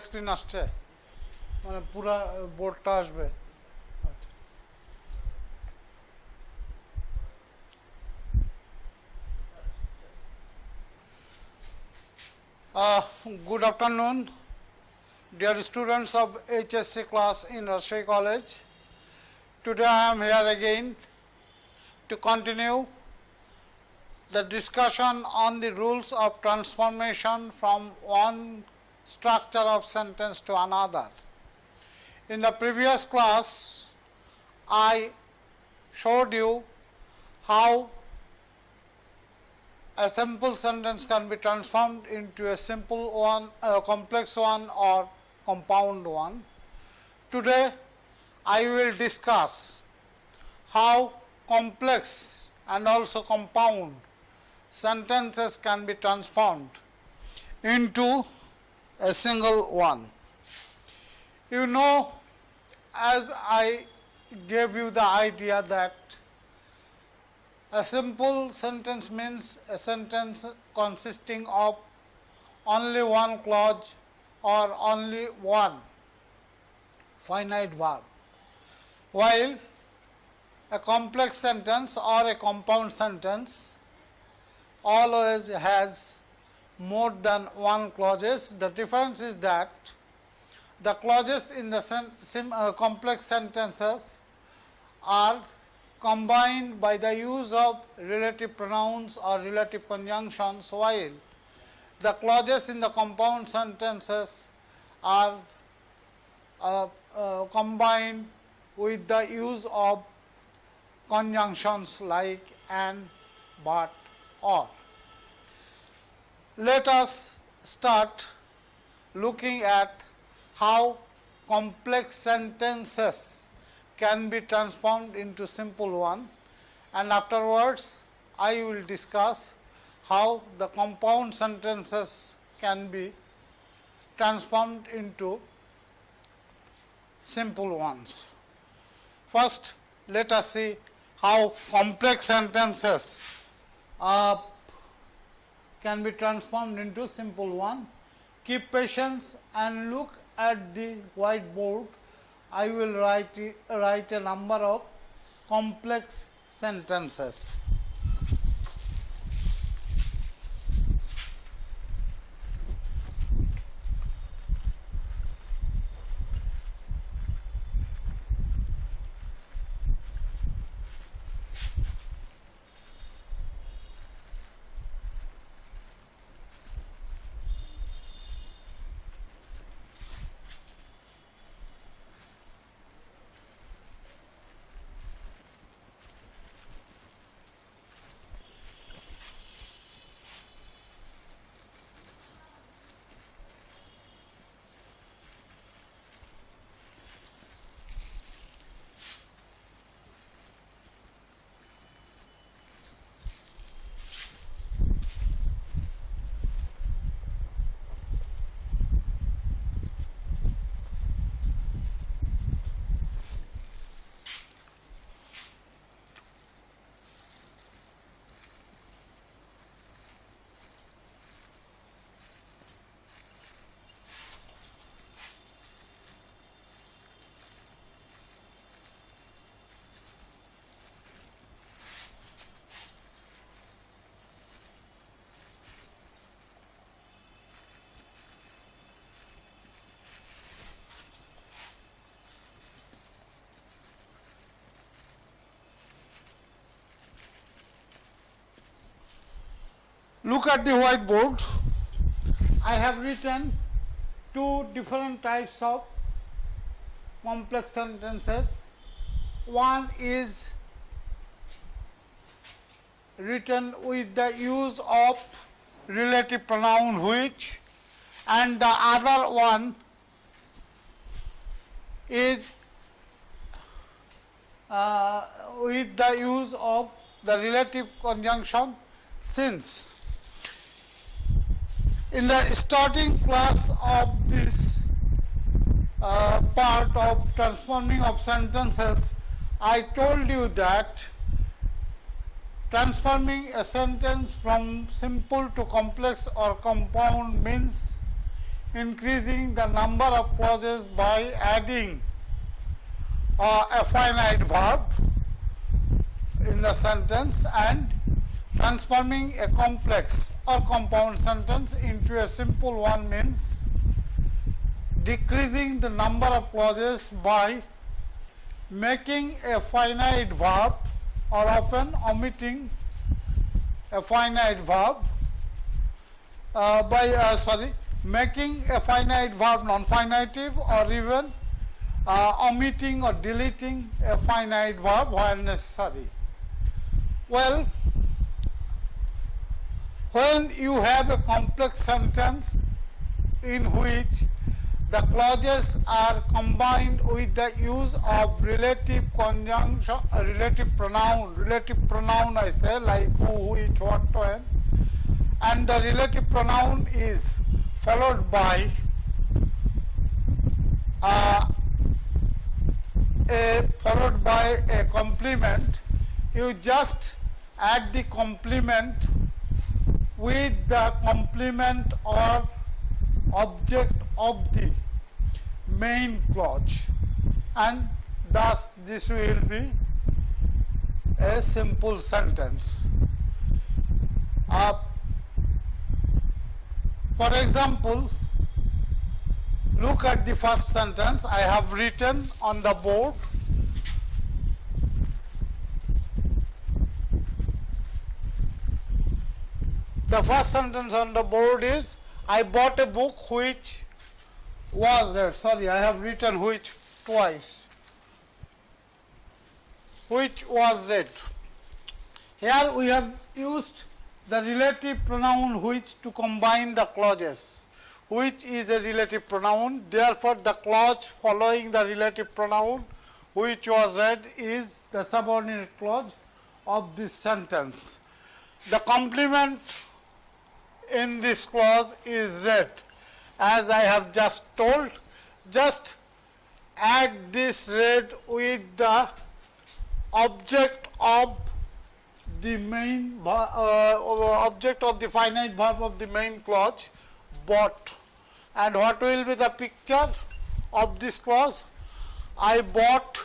Screen আসছে মানে পুরা বোর্ডটা আসবে good afternoon dear students of HSC class in Rajshahi College. Today I am here again to continue the discussion on the rules of transformation from one structure of sentence to another. In the previous class, I showed you how a simple sentence can be transformed into a simple one, a complex one or compound one. Today, I will discuss how complex and also compound sentences can be transformed into a single one. You know, as I gave you the idea that a simple sentence means a sentence consisting of only one clause or only one finite verb, while a complex sentence or a compound sentence always has more than one clauses. The difference is that the clauses in the complex sentences are combined by the use of relative pronouns or relative conjunctions, while the clauses in the compound sentences are combined with the use of conjunctions like and, but, or. Let us start looking at how complex sentences can be transformed into simple one, and afterwards I will discuss how the compound sentences can be transformed into simple ones. First, let us see how complex sentences can be transformed into simple one. Keep patience and look at the whiteboard. I will write a number of complex sentences. Look at the whiteboard. I have written two different types of complex sentences. One is written with the use of relative pronoun which, and the other one is with the use of the relative conjunction since. In the starting class of this part of transforming of sentences, I told you that transforming a sentence from simple to complex or compound means increasing the number of clauses by adding a finite verb in the sentence, and transforming a complex or compound sentence into a simple one means decreasing the number of clauses by making a finite verb or often omitting a finite verb making a finite verb non-finitive, or even omitting or deleting a finite verb where necessary. Well, when you have a complex sentence in which the clauses are combined with the use of relative conjunction, relative pronoun I say, like who, which, what, when, and the relative pronoun is followed by a complement, you just add the complement with the complement or object of the main clause, and thus this will be a simple sentence. For example, look at the first sentence I have written on the board. The first sentence on the board is, I bought a book which was read. Sorry, I have written which twice. Which was read. Here we have used the relative pronoun which to combine the clauses. Which is a relative pronoun. Therefore, the clause following the relative pronoun which was read is the subordinate clause of this sentence. The complement in this clause is read. As I have just told, just add this read with the object of the main object of the finite verb of the main clause, bought. And what will be the picture of this clause? I bought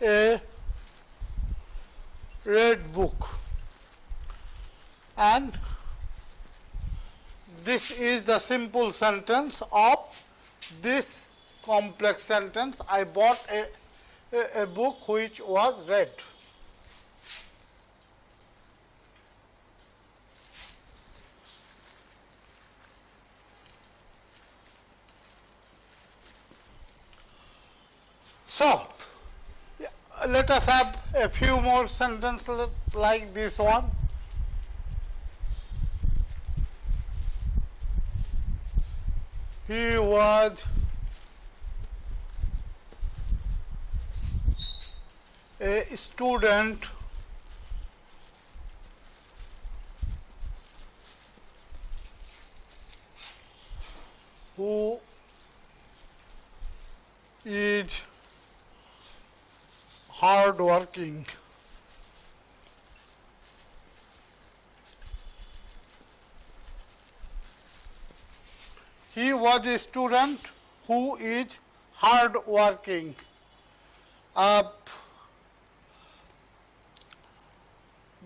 a red book, and this is the simple sentence of this complex sentence. I bought a book which was red. So, let us have a few more sentences like this one. He was a student who is hard working. He was a student who is hard working.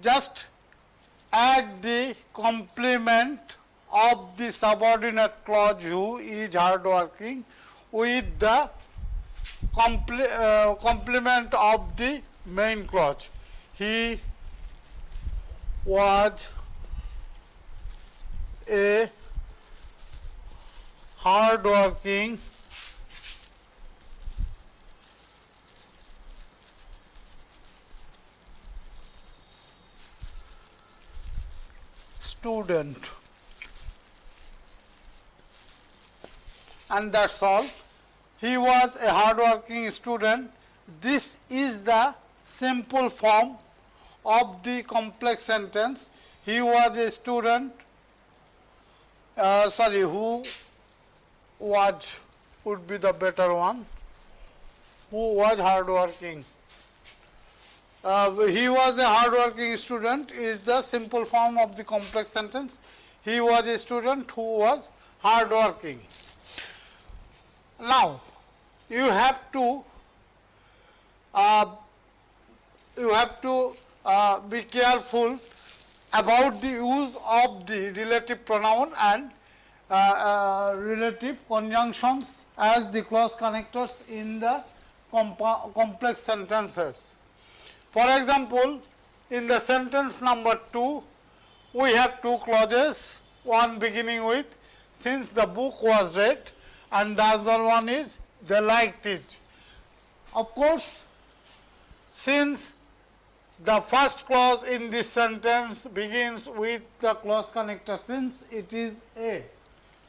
Just add the complement of the subordinate clause who is hard working with the complement of the main clause. He was a hard working student, and that's all. He was a hard-working student. This is the simple form of the complex sentence. He was a student, who was would be the better one, who was hard-working. He was a hard-working student is the simple form of the complex sentence. He was a student who was hardworking. Now, you have to be careful about the use of the relative pronoun and relative conjunctions as the clause connectors in the complex sentences. For example, in the sentence number 2, we have two clauses, one beginning with since the book was read and the other one is they liked it. Of course, since the first clause in this sentence begins with the clause connector since it is a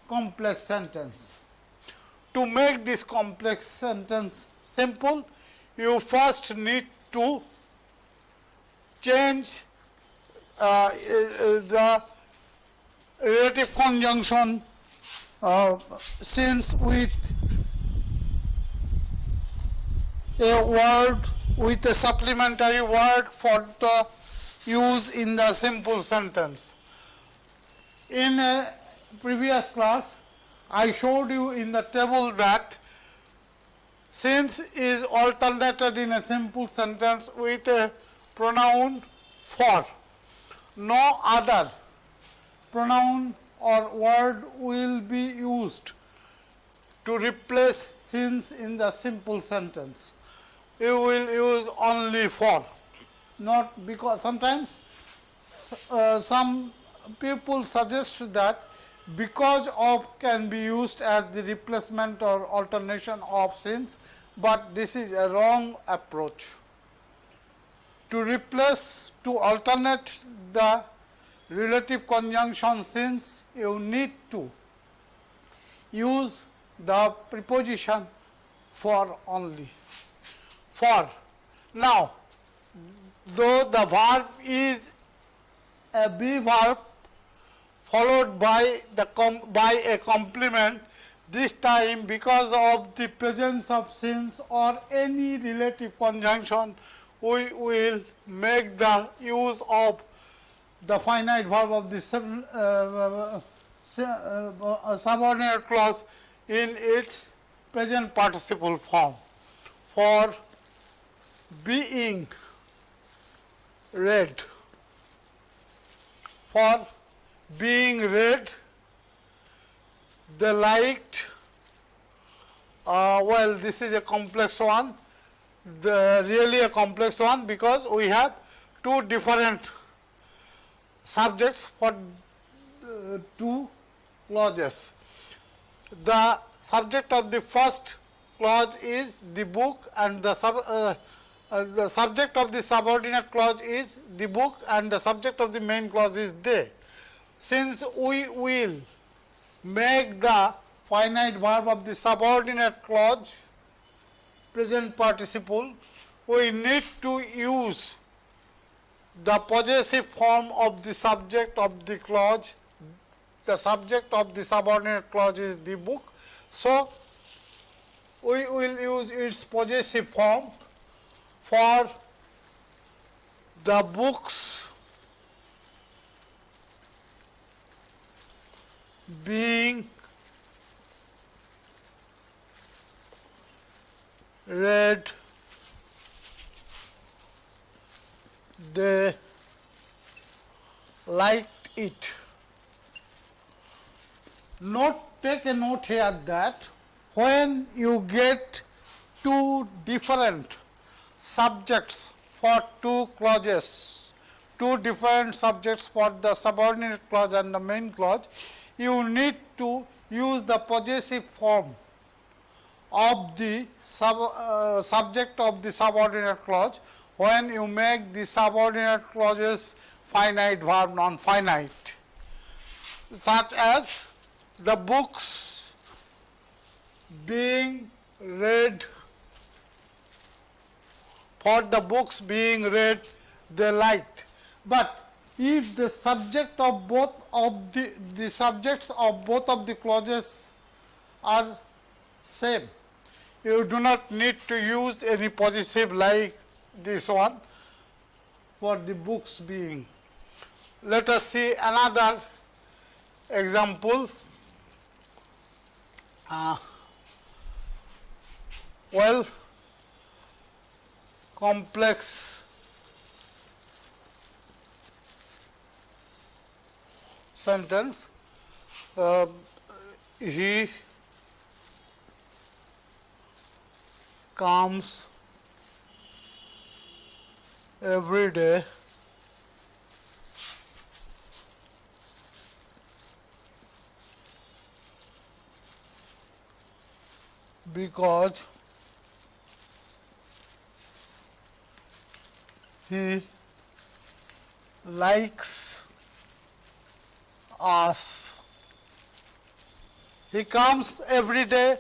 complex sentence. To make this complex sentence simple, you first need to change the relative conjunction since with a word with a supplementary word for the use in the simple sentence. In a previous class, I showed you in the table that since is alternated in a simple sentence with a pronoun for. No other pronoun or word will be used to replace since in the simple sentence. You will use only for, not because sometimes some people suggest that because of can be used as the replacement or alternation of since, but this is a wrong approach. To replace, to alternate the relative conjunction since, you need to use the preposition for only. For. Now, though the verb is a be verb followed by a complement, this time because of the presence of since or any relative conjunction, we will make the use of the finite verb of the subordinate clause in its present participle form. For being read. For being read, they liked, well, this is a complex one, really a complex one because we have two different subjects for two clauses. The subject of the first clause is the book and the subject of the subordinate clause is the book and the subject of the main clause is they. Since we will make the finite verb of the subordinate clause present participle, we need to use the possessive form of the subject of the clause. The subject of the subordinate clause is the book. So, we will use its possessive form for the books being read, they liked it. Take a note here that when you get two different subjects for two clauses, two different subjects for the subordinate clause and the main clause, you need to use the possessive form of the subject of the subordinate clause when you make the subordinate clauses finite verb non-finite, such as the books being read. For the books being read, they liked. But if the subject of both of the subjects of both of the clauses are same, you do not need to use any possessive like this one for the books being. Let us see another example, well, complex sentence, he comes every day because he likes us. He comes every day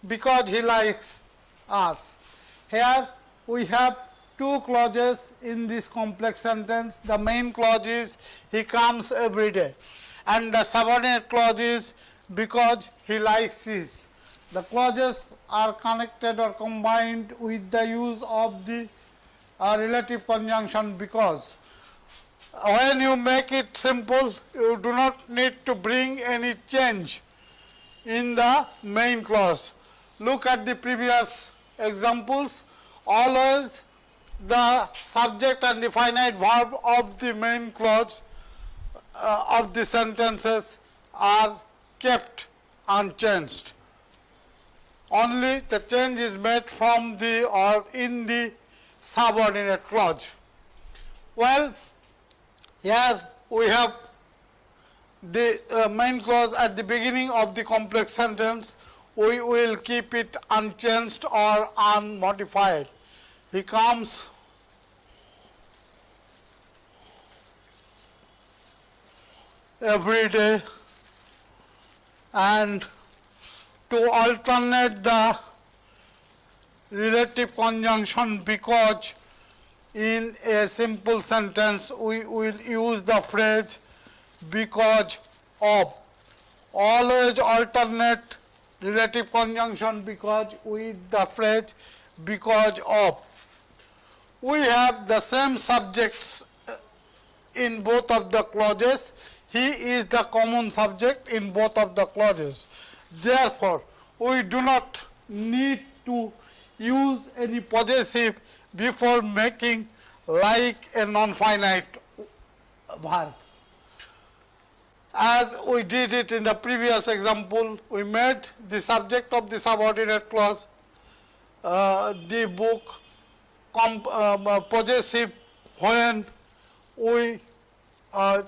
because he likes us. Here we have two clauses in this complex sentence. The main clause is he comes every day, and the subordinate clause is because he likes his. The clauses are connected or combined with the use of the relative conjunction because. When you make it simple, you do not need to bring any change in the main clause. Look at the previous examples. Always the subject and the finite verb of the main clause of the sentences are kept unchanged. Only the change is made from the or in the subordinate clause. Well, here we have the main clause at the beginning of the complex sentence. We will keep it unchanged or unmodified. He comes every day, and to alternate the relative conjunction because in a simple sentence we will use the phrase because of. Always alternate relative conjunction because with the phrase because of. We have the same subjects in both of the clauses. He is the common subject in both of the clauses. Therefore, we do not need to use any possessive before making like a non-finite verb. As we did it in the previous example, we made the subject of the subordinate clause the book possessive when we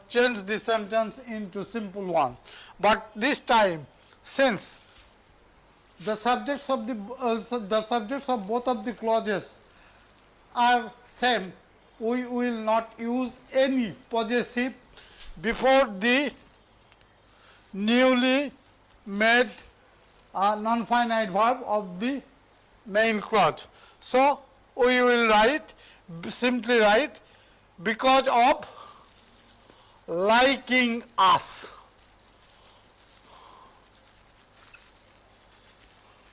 change the sentence into simple one. But this time, since the subjects of both of the clauses are same, we will not use any possessive before the newly made non-finite verb of the main clause. So we will simply write because of liking us.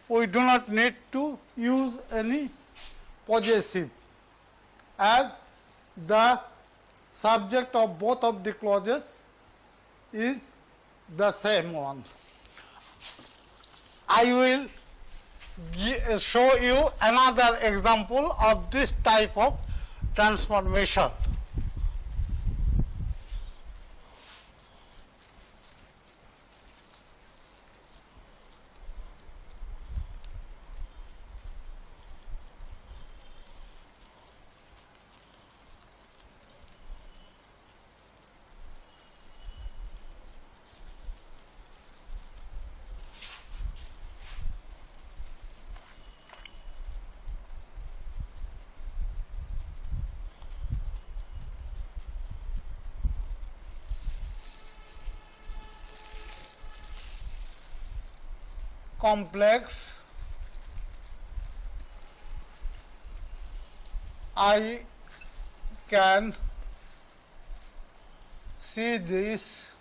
We do not need to use any possessive, as the subject of both of the clauses is the same one. I will show you another example of this type of transformation. Complex, I can see this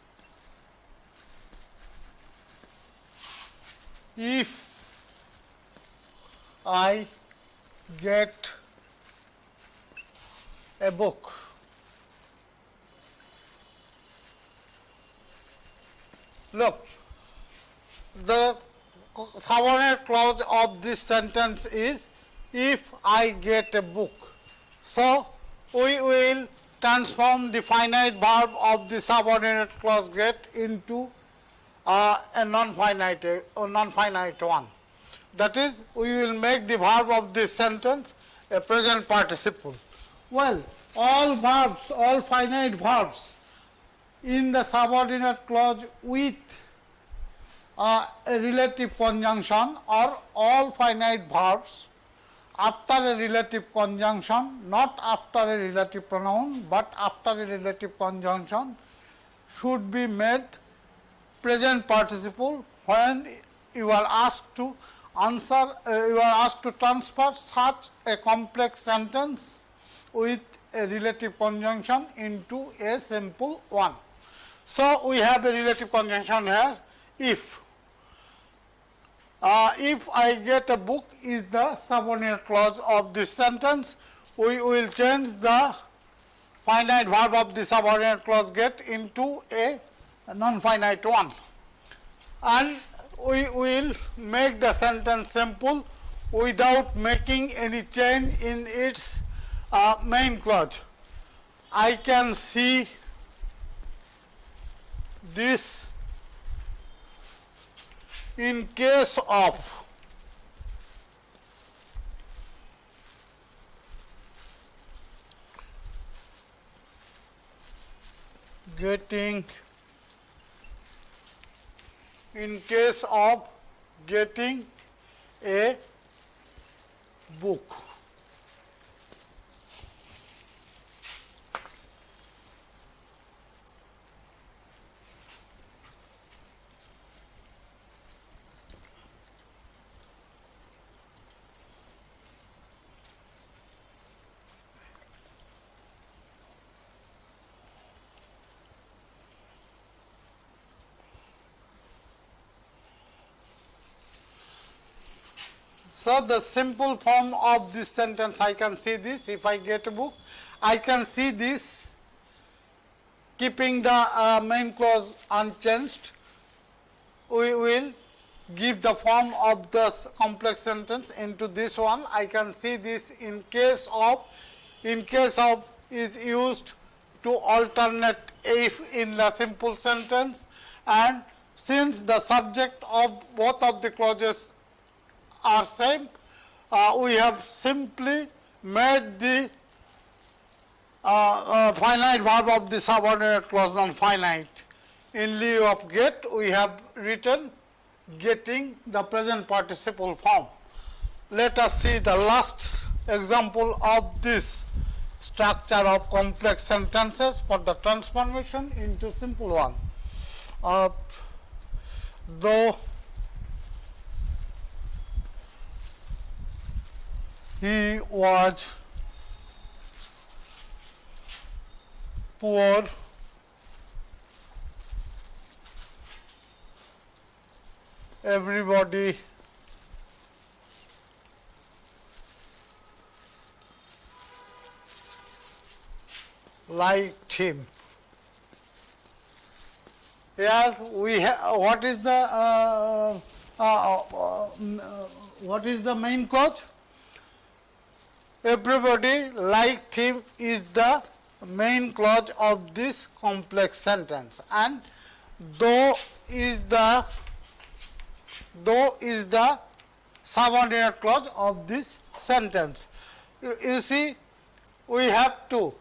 if I get a book. Look, the subordinate clause of this sentence is if I get a book. So, we will transform the finite verb of the subordinate clause get into a non-finite one. That is, we will make the verb of this sentence a present participle. Well, all verbs, all finite verbs in the subordinate clause with a relative conjunction, or all finite verbs after a relative conjunction, not after a relative pronoun, but after a relative conjunction, should be made present participle when you are asked to transfer such a complex sentence with a relative conjunction into a simple one. So, we have a relative conjunction here. If I get a book is the subordinate clause of this sentence, we will change the finite verb of the subordinate clause get into a non-finite one, and we will make the sentence simple without making any change in its main clause. I can see this in case of getting a book. So, the simple form of this sentence, I can see this, if I get a book, I can see this keeping the main clause unchanged. We will give the form of the complex sentence into this one. I can see this in case of is used to alternate if in the simple sentence, and since the subject of both of the clauses are same, we have simply made the finite verb of the subordinate clause non-finite. In lieu of get, we have written getting the present participle form. Let us see the last example of this structure of complex sentences for the transformation into simple one. Though he was poor, everybody liked him. Here we have what is the main clause? Everybody liked him is the main clause of this complex sentence, and though is the subordinate clause of this sentence. You see, we have to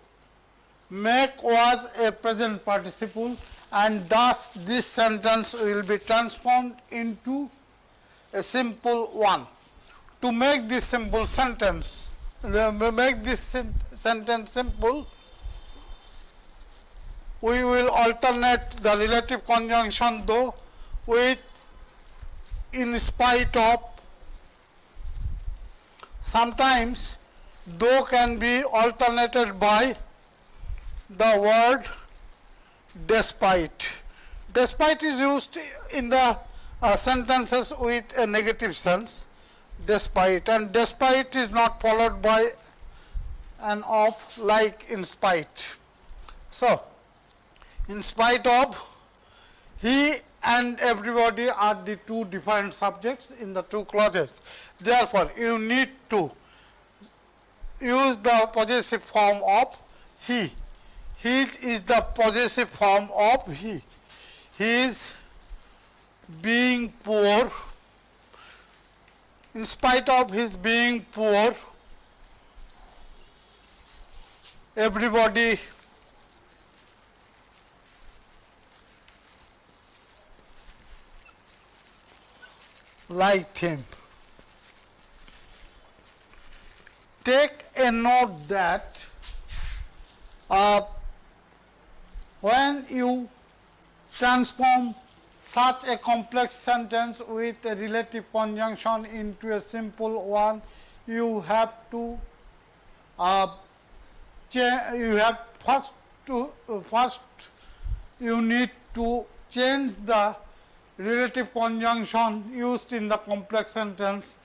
make was a present participle, and thus this sentence will be transformed into a simple one. To make this simple sentence, simple, we will alternate the relative conjunction though with in spite of. Sometimes though can be alternated by the word despite. Despite is used in the sentences with a negative sense, despite, and despite is not followed by an of like in spite. So, in spite of, he and everybody are the two different subjects in the two clauses. Therefore, you need to use the possessive form of he. His is the possessive form of he. He is being poor. In spite of his being poor, everybody liked him. Take a note that when you transform such a complex sentence with a relative conjunction into a simple one, you have to first you need to change the relative conjunction used in the complex sentence,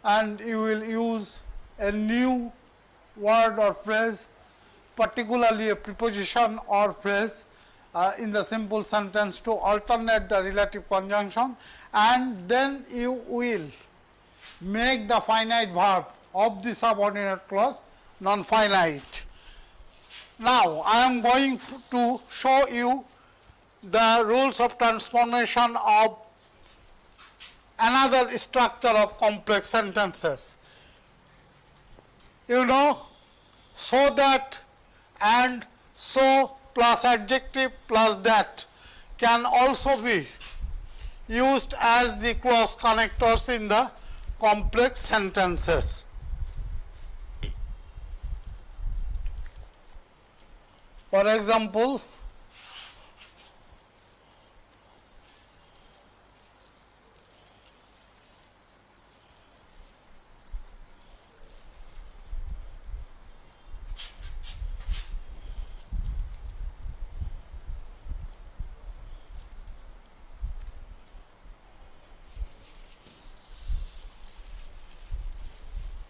and you will use a new word or phrase, particularly a preposition or phrase in the simple sentence to alternate the relative conjunction, and then you will make the finite verb of the subordinate clause non-finite. Now, I am going to show you the rules of transformation of another structure of complex sentences. You know, so that and so plus adjective plus that can also be used as the clause connectors in the complex sentences. For example,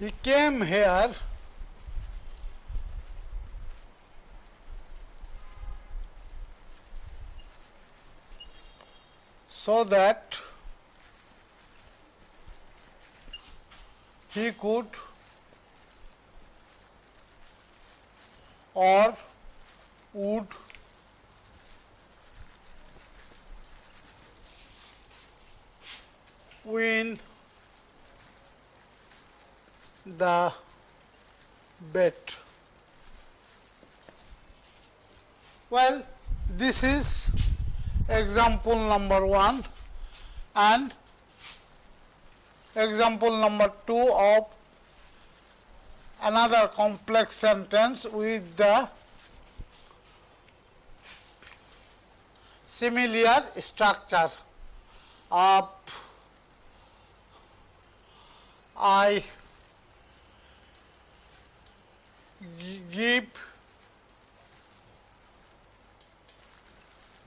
he came here so that he could or would win the bet. Well, this is example number 1 and example number 2 of another complex sentence with the similar structure of I give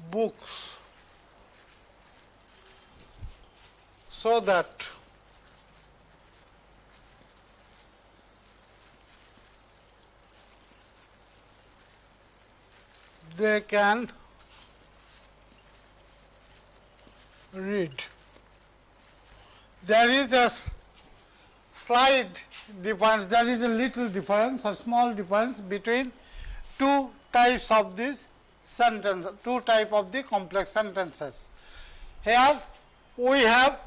books so that they can read. There is a slight difference, there is a little difference, a small difference between two types of this sentence, two types of the complex sentences. Here we have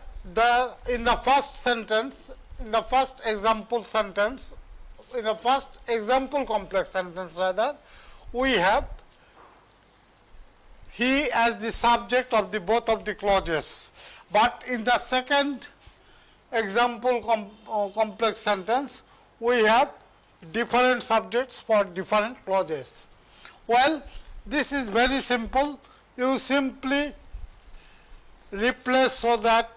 in the first sentence, in the first example sentence, in the first example complex sentence rather, we have he as the subject of the both of the clauses, but in the second example complex sentence we have different subjects for different clauses. Well, this is very simple. You simply replace so that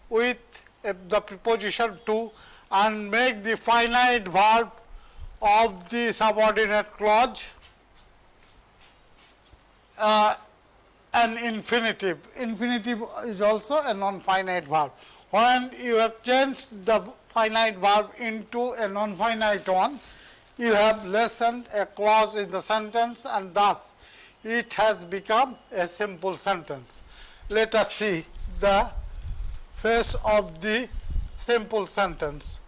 with the preposition to and make the finite verb of the subordinate clause an infinitive. Infinitive is also a non-finite verb. When you have changed the finite verb into a non-finite one, you have lessened a clause in the sentence, and thus it has become a simple sentence. let us see the face of the simple sentence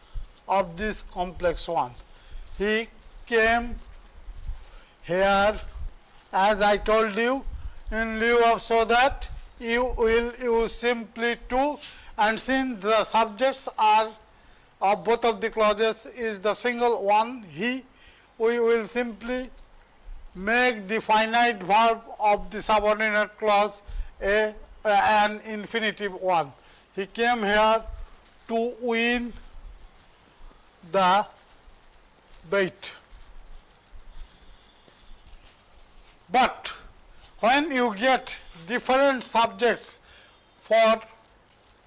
of this complex one. He came here, as I told you, in lieu of so that you will use simply to, and since the subjects are of both of the clauses is the single one he, we will simply make the finite verb of the subordinate clause an infinitive one. He came here to win the bet. But when you get different subjects for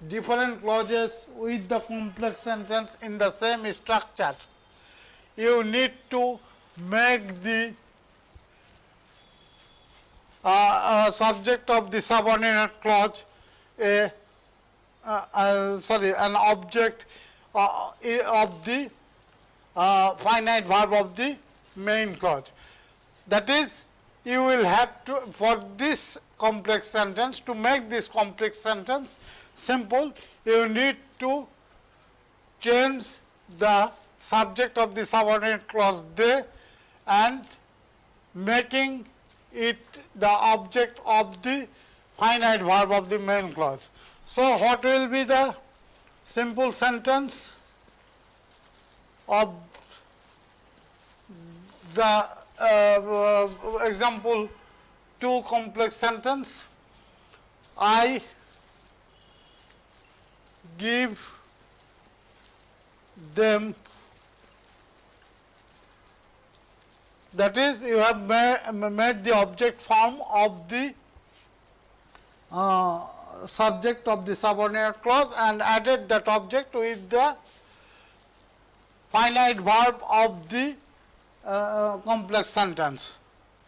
different clauses with the complex sentence in the same structure, you need to make the subject of the subordinate clause an object of the finite verb of the main clause. That is, you will have to, for this complex sentence, to make this complex sentence simple, you need to change the subject of the subordinate clause they and making it the object of the finite verb of the main clause. So, what will be the simple sentence of the example 2 complex sentence? I give them, that is, you have made the object form of the subject of the subordinate clause and added that object with the finite verb of the complex sentence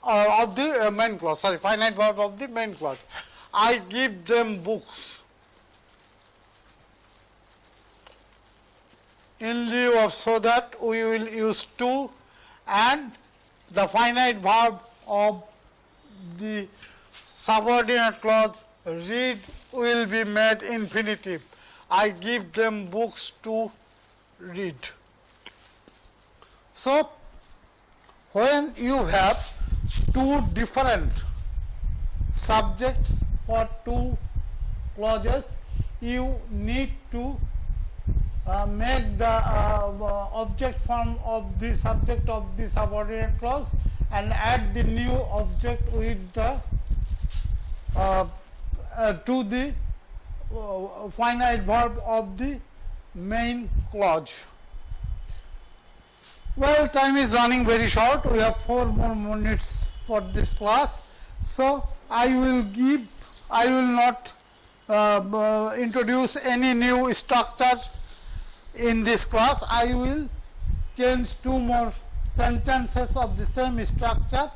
of the main clause, finite verb of the main clause. I give them books. In lieu of so that, we will use to, and the finite verb of the subordinate clause read will be made infinitive. I give them books to read. So, when you have two different subjects for two clauses, you need to make the object form of the subject of the subordinate clause and add the new object with the to the finite verb of the main clause. Well, time is running very short. We have 4 more minutes for this class. So, I will not introduce any new structure in this class. I will change 2 more sentences of the same structure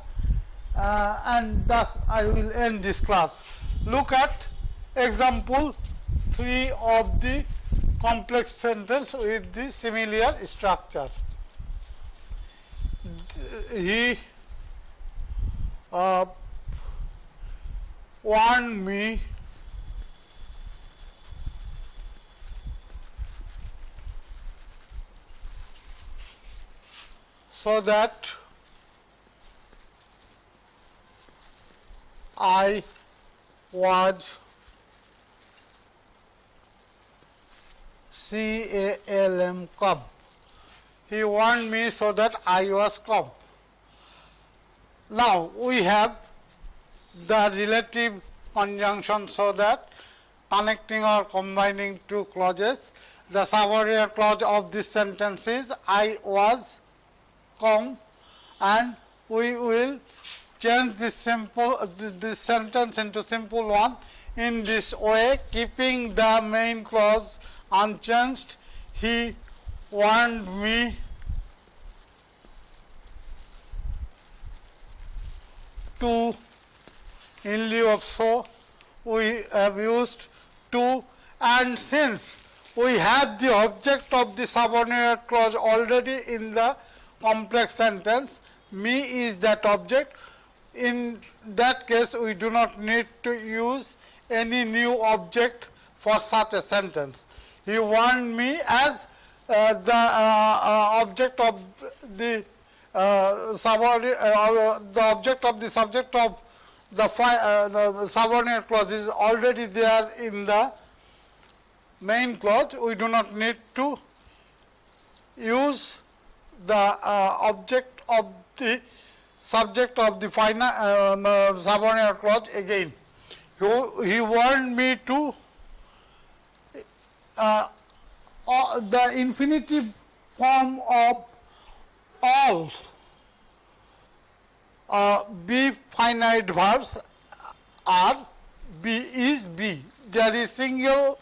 and thus I will end this class. Look at example 3 of the complex sentence with the similar structure. He warned me so that I was calm. He warned me so that I was calm. Now, we have the relative conjunction so that connecting or combining two clauses. The subordinate clause of this sentence is I was calm, and we will change this sentence into simple one in this way, keeping the main clause unchanged. He warned me to, in lieu of so, we have used to, and since we have the object of the subordinate clause already in the complex sentence, me is that object. In that case, we do not need to use any new object for such a sentence. He warned me as the object of the the object of the subject of the subordinate clause is already there in the main clause. We do not need to use the object of the subject of the final subordinate clause again. He warned me to the infinitive form of all be finite verbs are be is be. There is single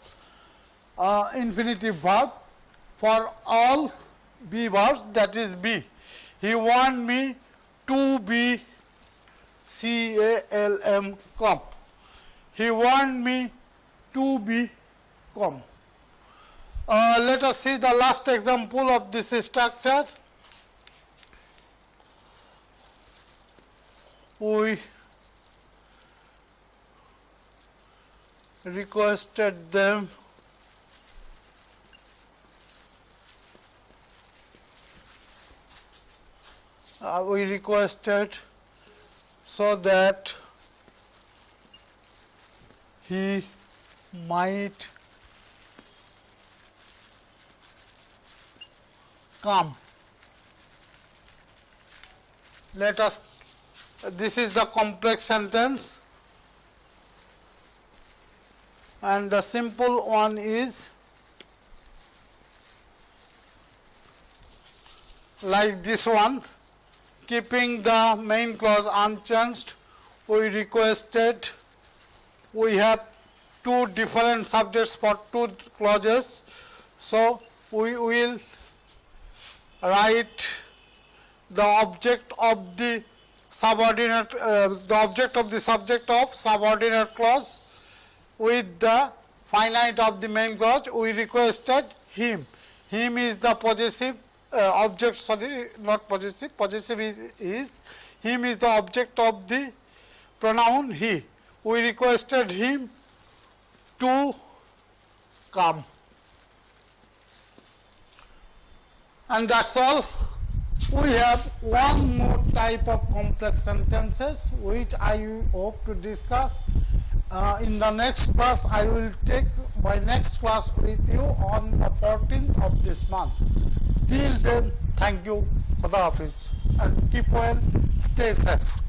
infinitive verb for all be verbs, that is be. He warned me to be calm. Come. He warned me to be calm. Let us see the last example of this structure. We requested them so that he might come. Let us, this is the complex sentence, and the simple one is like this one. Keeping the main clause unchanged, we requested, we have two different subjects for two clauses, so we will write the object of the subordinate, the object of the subject of subordinate clause with the finite of the main clause. We requested him. Him is the possessive object, sorry, not possessive, possessive is him is the object of the pronoun he. We requested him to come. And that's all. We have one more type of complex sentences which I hope to discuss in the next class. I will take my next class with you on the 14th of this month. Till then, thank you. Khuda Hafiz, and keep well, stay safe.